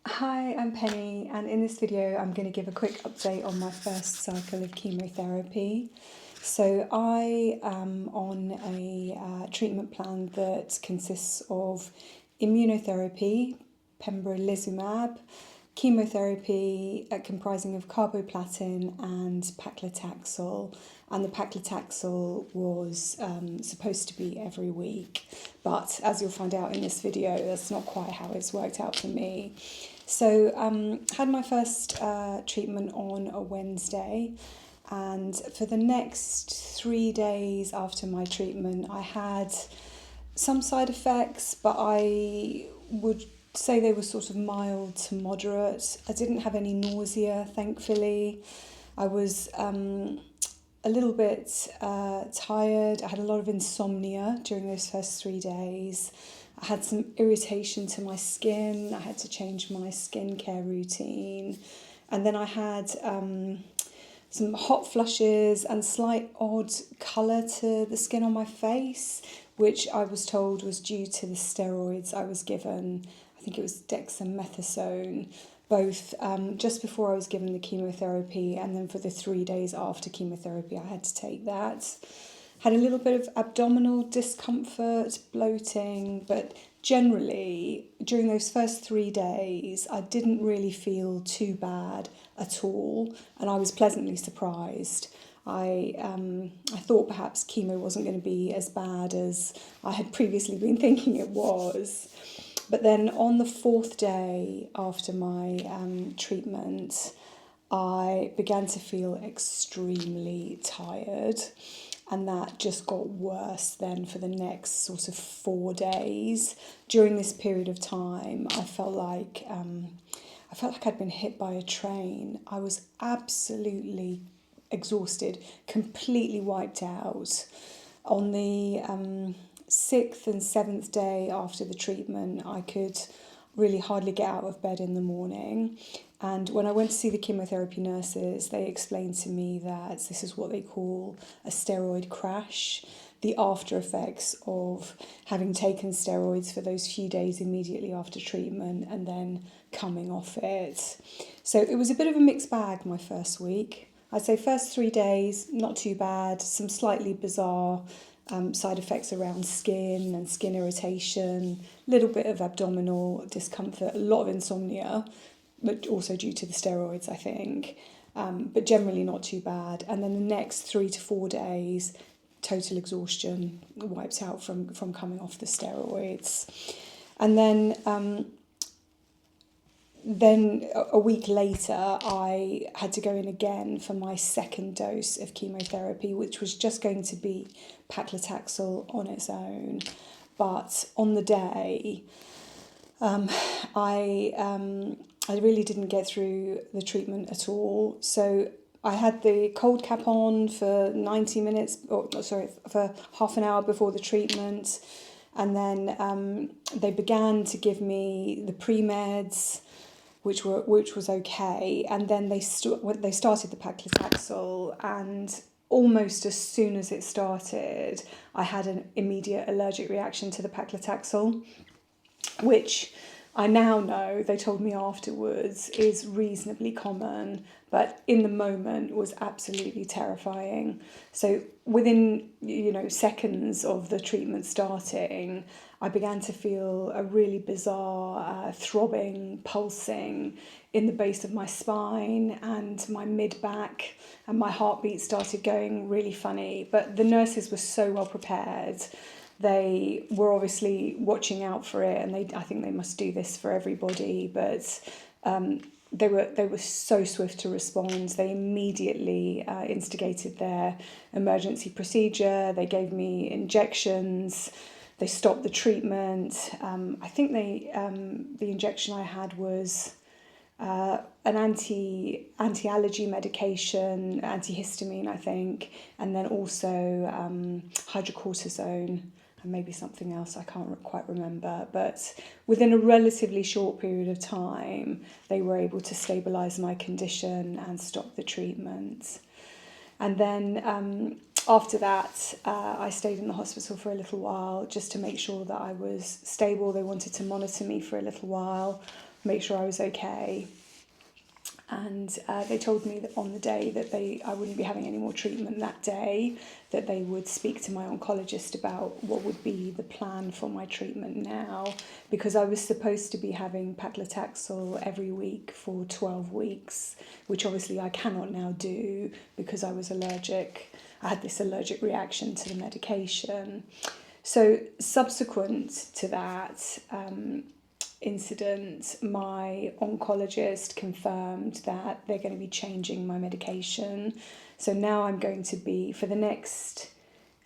Hi, I'm Penny, and in this video I'm going to give a quick update on my first cycle of chemotherapy. So I am on a treatment plan that consists of immunotherapy, Pembrolizumab, chemotherapy comprising of Carboplatin and Paclitaxel, and the Paclitaxel was supposed to be every week, but as you'll find out in this video, that's not quite how it's worked out for me. So had my first treatment on a Wednesday, and for the next 3 days after my treatment I had some side effects, but I would say they were sort of mild to moderate. I didn't have any nausea, thankfully. I was a little bit tired. I had a lot of insomnia during those first 3 days. I had some irritation to my skin. I had to change my skincare routine. And then I had some hot flushes and slight odd colour to the skin on my face, which I was told was due to the steroids I was given. I think it was dexamethasone, both just before I was given the chemotherapy and then for the 3 days after chemotherapy I had to take that. Had a little bit of abdominal discomfort, bloating, but generally during those first 3 days I didn't really feel too bad at all, and I was pleasantly surprised. I thought perhaps chemo wasn't going to be as bad as I had previously been thinking it was. But then on the 4th day after my treatment, I began to feel extremely tired, and that just got worse then for the next sort of 4 days. During this period of time, I felt like I'd been hit by a train. I was absolutely exhausted, completely wiped out. On the 6th and 7th day after the treatment, I could really hardly get out of bed in the morning. And when I went to see the chemotherapy nurses, they explained to me that this is what they call a steroid crash, the after effects of having taken steroids for those few days immediately after treatment and then coming off it. So it was a bit of a mixed bag my first week. I'd say first 3 days, not too bad, some slightly bizarre side effects around skin and skin irritation, a little bit of abdominal discomfort, a lot of insomnia, but also due to the steroids, I think, but generally not too bad. And then the next 3 to 4 days, total exhaustion, wiped out from coming off the steroids. And then a week later, I had to go in again for my second dose of chemotherapy, which was just going to be Paclitaxel on its own. But on the day, I really didn't get through the treatment at all. So I had the cold cap on for 90 minutes, for half an hour before the treatment. And then they began to give me the pre-meds, which was okay. And then they started the Paclitaxel, and almost as soon as it started, I had an immediate allergic reaction to the Paclitaxel, which I now know, they told me afterwards, is reasonably common, but in the moment was absolutely terrifying. So within, seconds of the treatment starting, I began to feel a really bizarre throbbing, pulsing in the base of my spine and my mid-back, and my heartbeat started going really funny. But the nurses were so well prepared. They were obviously watching out for it, and I think they must do this for everybody, but they were so swift to respond. They immediately instigated their emergency procedure. They gave me injections. They stopped the treatment. I think the injection I had was an anti-allergy medication, antihistamine, I think, and then also hydrocortisone and maybe something else, I can't quite remember. But within a relatively short period of time, they were able to stabilise my condition and stop the treatment. And then after that, I stayed in the hospital for a little while just to make sure that I was stable. They wanted to monitor me for a little while. make sure I was okay. And they told me that on the day that I wouldn't be having any more treatment that day, that they would speak to my oncologist about what would be the plan for my treatment now, because I was supposed to be having Paclitaxel every week for 12 weeks, which obviously I cannot now do because I was allergic. I had this allergic reaction to the medication. So subsequent to that incident, my oncologist confirmed that they're going to be changing my medication. So now I'm going to be, for the next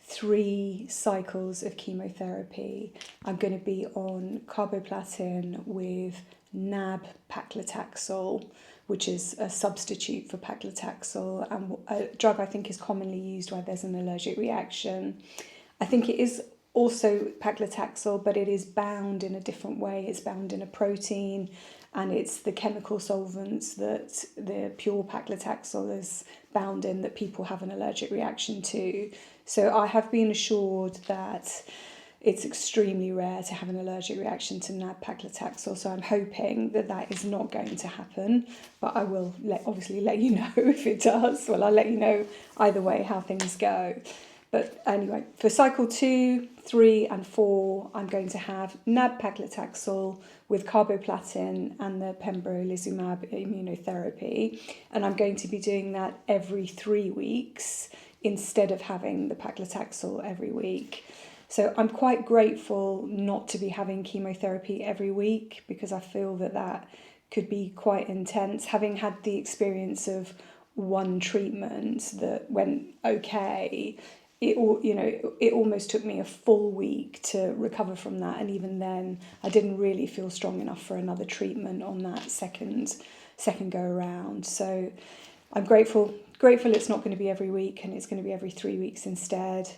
3 cycles of chemotherapy, I'm going to be on carboplatin with Paclitaxel, which is a substitute for Paclitaxel, and a drug I think is commonly used where there's an allergic reaction. I think it is also Paclitaxel, but it is bound in a different way. It's bound in a protein, and it's the chemical solvents that the pure Paclitaxel is bound in that people have an allergic reaction to. So I have been assured that it's extremely rare to have an allergic reaction to Paclitaxel, so I'm hoping that that is not going to happen, but I will obviously let you know if it does. Well, I'll let you know either way how things go. But anyway, for cycle 2, 3 and 4, I'm going to have Paclitaxel with carboplatin and the Pembrolizumab immunotherapy. And I'm going to be doing that every 3 weeks instead of having the Paclitaxel every week. So I'm quite grateful not to be having chemotherapy every week, because I feel that that could be quite intense. Having had the experience of one treatment that went okay, it almost took me a full week to recover from that, and even then I didn't really feel strong enough for another treatment on that second go around. So I'm grateful it's not going to be every week, and it's going to be every 3 weeks instead.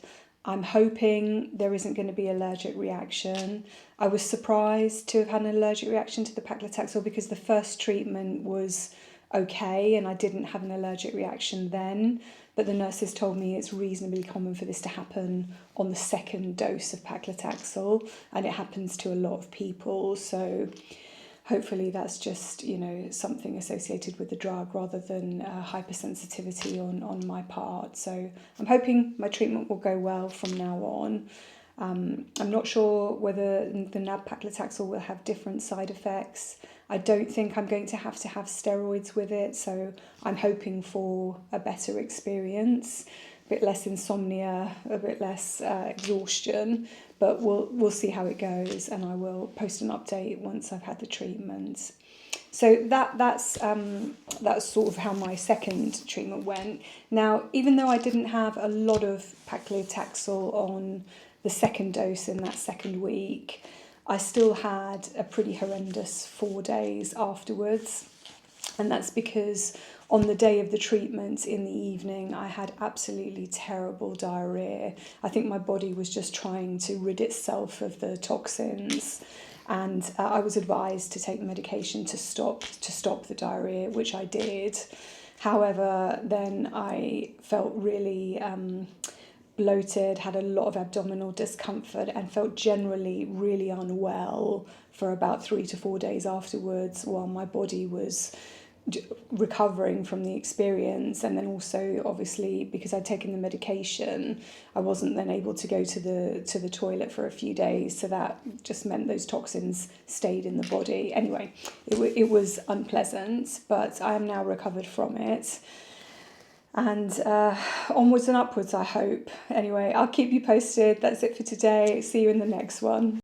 I'm hoping there isn't going to be allergic reaction. I was surprised to have had an allergic reaction to the Paclitaxel because the first treatment was okay and I didn't have an allergic reaction then, but the nurses told me it's reasonably common for this to happen on the second dose of Paclitaxel, and it happens to a lot of people. So hopefully that's just, something associated with the drug rather than hypersensitivity on my part. So I'm hoping my treatment will go well from now on. I'm not sure whether the Paclitaxel will have different side effects. I don't think I'm going to have steroids with it, so I'm hoping for a better experience, a bit less insomnia, a bit less exhaustion, but we'll see how it goes, and I will post an update once I've had the treatment. So that's sort of how my second treatment went. Now, even though I didn't have a lot of Paclitaxel on the second dose in that second week, I still had a pretty horrendous 4 days afterwards. And that's because on the day of the treatment in the evening, I had absolutely terrible diarrhea. I think my body was just trying to rid itself of the toxins. And I was advised to take medication to stop the diarrhea, which I did. However, then I felt really bloated, had a lot of abdominal discomfort, and felt generally really unwell for about 3 to 4 days afterwards, while my body was recovering from the experience. And then also, obviously, because I'd taken the medication, I wasn't then able to go to the toilet for a few days, so that just meant those toxins stayed in the body. Anyway, it was unpleasant, but I am now recovered from it. And onwards and upwards, I hope. Anyway, I'll keep you posted. That's it for today. See you in the next one.